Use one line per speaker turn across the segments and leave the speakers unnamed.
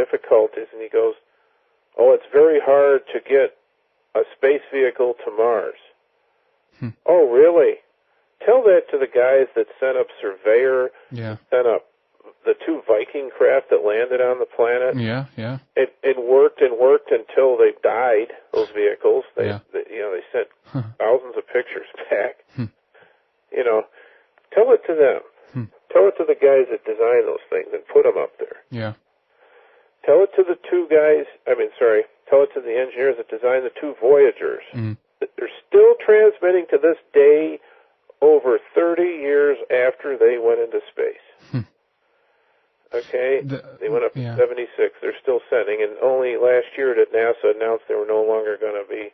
difficulties, and he goes, "Oh, it's very hard to get a space vehicle to Mars." Oh, really? Tell that to the guys that sent up Surveyor, sent up the 2 Viking craft that landed on the planet.
Yeah, yeah.
It worked and worked until they died, those vehicles. They sent thousands of pictures back. You know, tell it to them. Tell it to the guys that design those things and put them up there.
Yeah.
Tell it to the 2 guys, tell it to the engineers that designed the 2 Voyagers. They're still transmitting to this day over 30 years after they went into space. Okay? They went up in 76. They're still sending, and only last year did NASA announce they were no longer going to be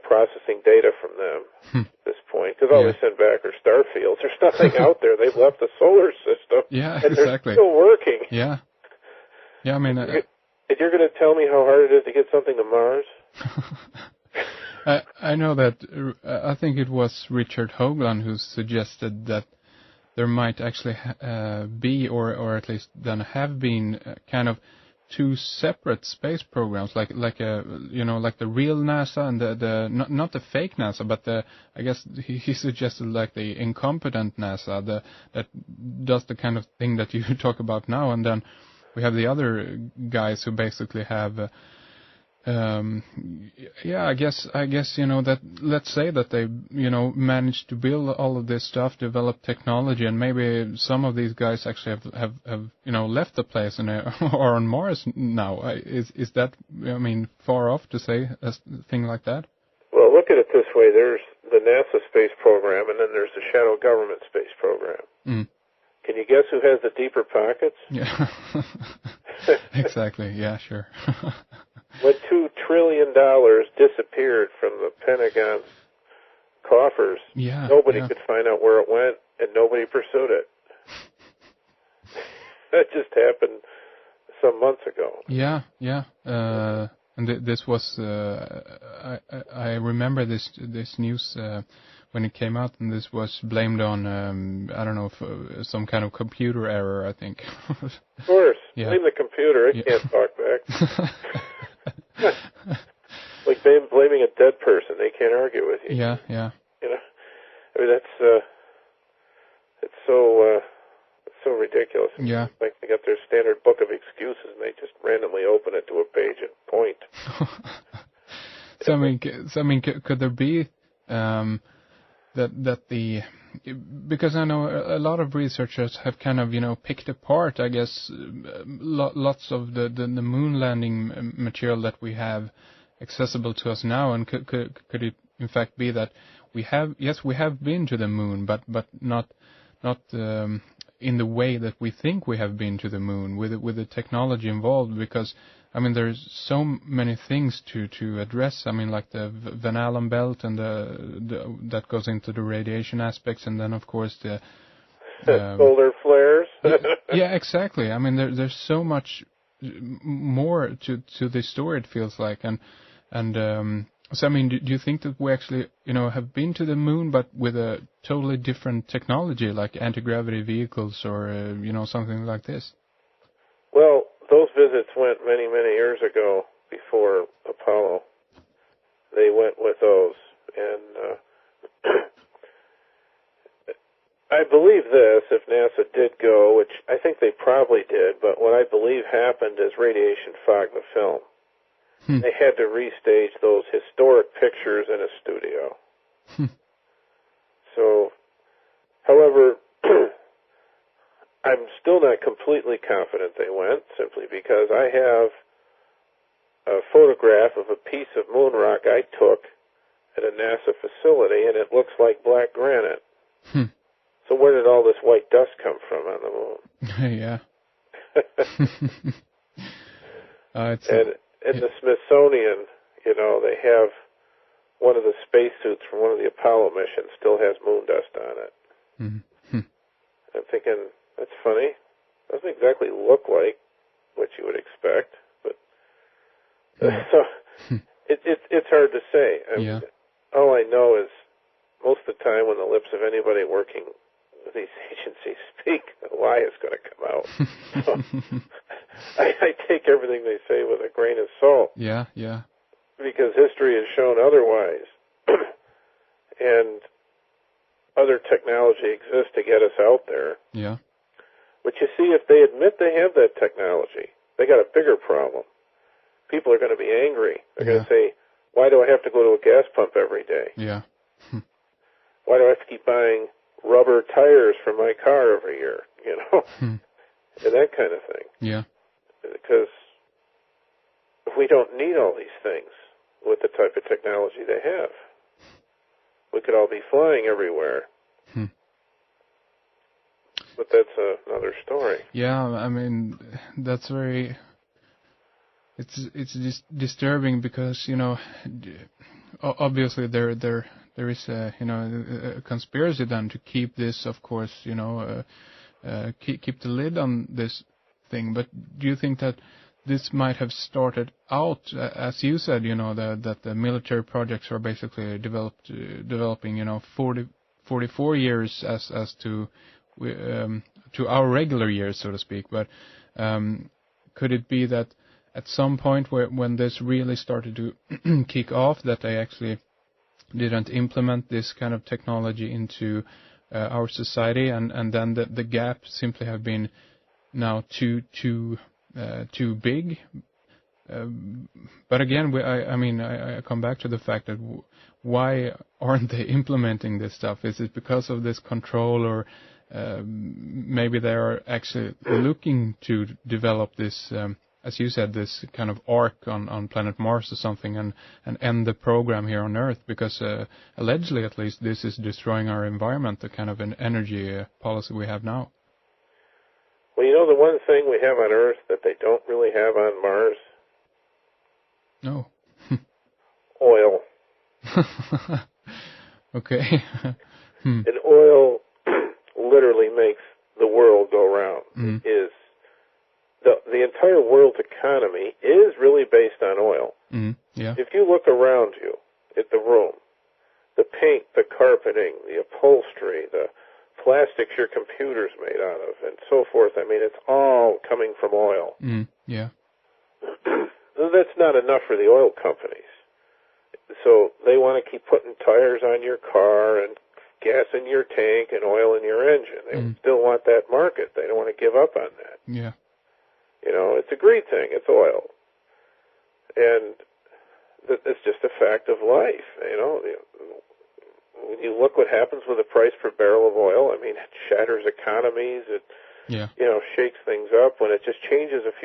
processing data from them at this point, because all they send back are star fields. There's nothing out there. They've left the solar system, and
exactly.
they're still working.
Yeah. Yeah, I mean...
and you're going to tell me how hard it is to get something to Mars?
I know that, I think it was Richard Hoagland who suggested that there might actually be, or at least then have been, kind of 2 separate space programs, like the real NASA and the not the fake NASA, but I guess he suggested like the incompetent NASA, that does the kind of thing that you talk about now, and then we have the other guys who basically have. I guess that, let's say that they managed to build all of this stuff, develop technology, and maybe some of these guys actually have left the place and are on Mars now. Is that far off to say a thing like that?
Well, look at it this way: there's the NASA space program, and then there's the shadow government space program. Can you guess who has the deeper pockets?
Yeah, exactly. Yeah, sure.
When $2 trillion disappeared from the Pentagon's coffers, nobody could find out where it went, and nobody pursued it. That just happened some months ago.
Yeah. And this was, I remember this news when it came out, and this was blamed on, I don't know, some kind of computer error, I think.
Of course. Blame the computer. It can't talk back. Like blaming a dead person. They can't argue with you.
Yeah.
That's, it's so ridiculous.
Yeah.
Like they got their standard book of excuses and they just randomly open it to a page and point.
So could there be that the, because I know a lot of researchers have kind of picked apart, I guess, lots of the moon landing material that we have accessible to us now, and could it in fact be that we have been to the moon, but not in the way that we think we have been to the moon with the technology involved, because there's so many things to address. Like the Van Allen belt and the that goes into the radiation aspects, and then of course the
solar flares.
Yeah, exactly. There's so much more to this story, it feels like, and so do you think that we actually have been to the moon, but with a totally different technology, like anti-gravity vehicles or something like this?
Well, those visits went many, many years ago, before Apollo. They went with those, and I believe this, if NASA did go, which I think they probably did, but what I believe happened is radiation fogged the film. They had to restage those historic pictures in a studio. So, however, I'm still not completely confident they went, simply because I have a photograph of a piece of moon rock I took at a NASA facility, and it looks like black granite. So where did all this white dust come from on the moon?
Yeah.
And the Smithsonian, they have one of the spacesuits from one of the Apollo missions still has moon dust on it. I'm thinking, that's funny. Doesn't exactly look like what you would expect, but so it's hard to say. All I know is most of the time when the lips of anybody working with these agencies speak, a lie is going to come out. So, I take everything they say with a grain of salt.
Yeah, yeah.
Because history has shown otherwise. And other technology exists to get us out there.
Yeah.
But you see, if they admit they have that technology, they got a bigger problem. People are going to be angry. They're going to say, why do I have to go to a gas pump every day?
Yeah.
Why do I have to keep buying rubber tires for my car every year? You know, and that kind of thing.
Yeah.
Because we don't need all these things with the type of technology they have. We could all be flying everywhere. But that's another story.
Yeah, I mean, that's very... It's disturbing because, you know, obviously there is a conspiracy then to keep this, of course, you know, keep the lid on this thing. But do you think that this might have started out, as you said, you know, that the military projects are basically developing, you know, 44 years as to our regular years, so to speak. But could it be that at some point when this really started to kick off, that they actually didn't implement this kind of technology into our society, and then the gap simply have been now too big? But again, I come back to the fact that why aren't they implementing this stuff? Is it because of this control, or maybe they are actually looking to develop this, as you said, this kind of arc on planet Mars or something, and end the program here on Earth, because allegedly, at least, this is destroying our environment, the kind of an energy policy we have now.
Well, you know the one thing we have on Earth that they don't really have on Mars?
No.
Oil.
Okay.
And oil literally makes the world go round. Is the entire world's economy is really based on oil.
Yeah.
If you look around you at the room, the paint, the carpeting, the upholstery, the plastics your computer's made out of, and so forth, I mean, it's all coming from oil.
Yeah.
That's not enough for the oil companies. So they want to keep putting tires on your car and gas in your tank and oil in your engine. They still want that market. They don't want to give up on that.
Yeah.
You know, it's a great thing. It's oil. And it's just a fact of life. You know, when you look what happens with the price per barrel of oil, I mean, it shatters economies. It, you know, shakes things up. When it just changes a few